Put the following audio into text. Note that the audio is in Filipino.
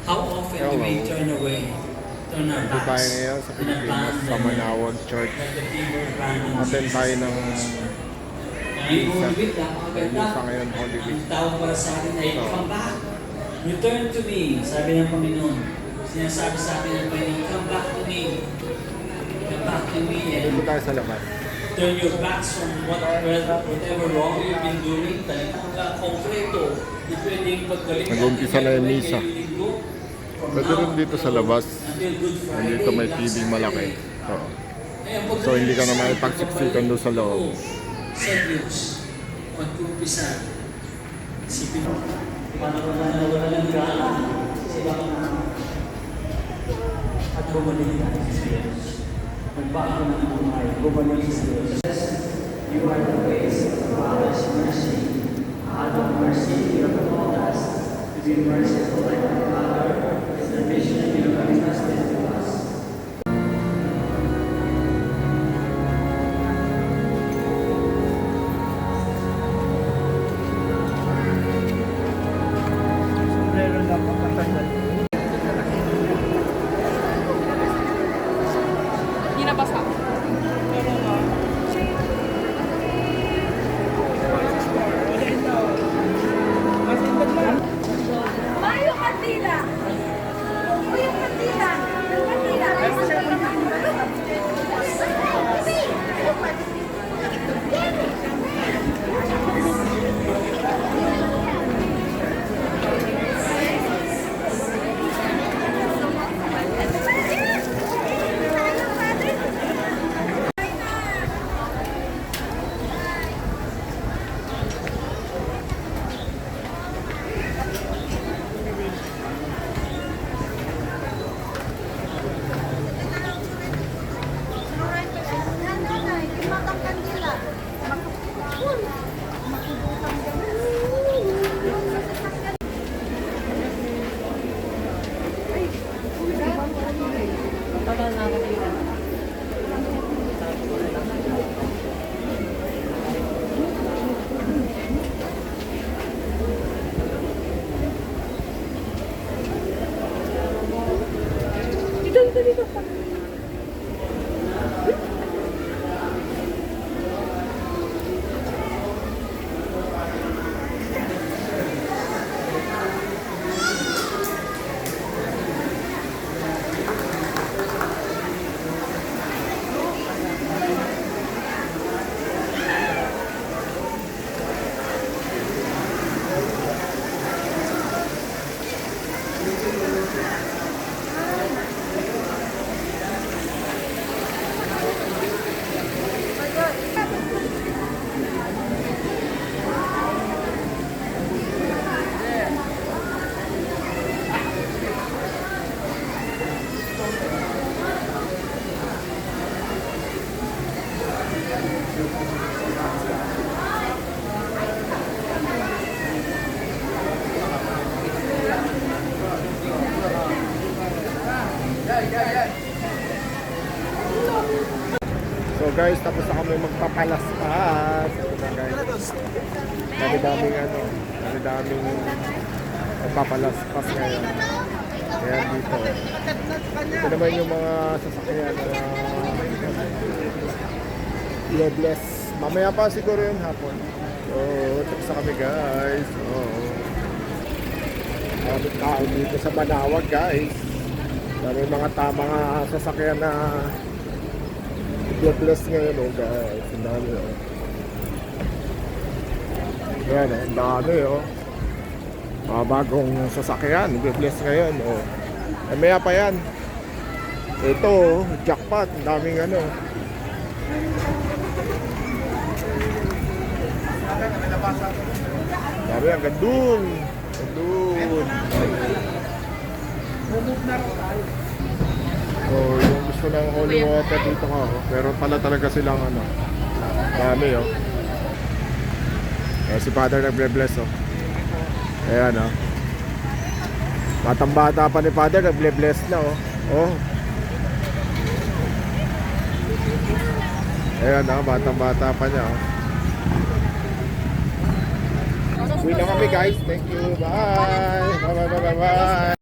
How often do we Hello. turn away, turn our Nandito tayo backs ngayon sa in Pilipinas sa abandonment, Manawag Church. like the people abandoned Attend tayo Jesus? ng Ngayon, misa. Holy Week, May napakaganda. misa ngayon, Holy Ang Week. tawag para sa atin ay, So, come back. Return to me, sabi ng Panginoon. Sinasabi sa atin ng Panginoon, come back to me. Come back to me and dito tayo sa labas. turn your backs from whatever wrong you've been doing. Talagang kompleto. Di pwedeng paggaling Nag-umpisa na yung misa. Pwede rin dito sa labas. Nandito may TV malaki. So hindi ka na makipagsiksikan doon sa loob. Sa Diyos, mag-umpisa. Isipin mo, paano ka wala ng gana? Sila ka na. At bumalik tayo sa Diyos. Magbago na ng buhay, bumalik sa Diyos. You are the ways of Father's mercy. Out of mercy, you have called us to be merciful like our Father. It's the vision you have entrusted to us. Hindi nabasa. Mayo Kandila. Mayo Kandila. Kandila. Tagal na ako dito. So guys, tapos na kami magpapalaspas. Ito na guys. Dami-daming dami-daming magpapalaspas ngayon. Ayan dito. Ito naman yung mga sasakyan na loveless. Mamaya pa siguro yun hapon. So, tapos na kami guys. Daming tao dito sa Manawag guys. Dami mga mga sasakyan na loveless ngayon guys. Ang dami Ayan ang dami mga bagong sasakyan loveless ngayon maya pa yan. Ito jackpot. Ang daming dami hanggang dun. So yung gusto ng holy water dito ka pero pala talaga silang dami si Father nagble-bless ayan batang bata pa ni Father nagble-bless na ayan batang bata pa niya uwi na kami guys, thank you, bye.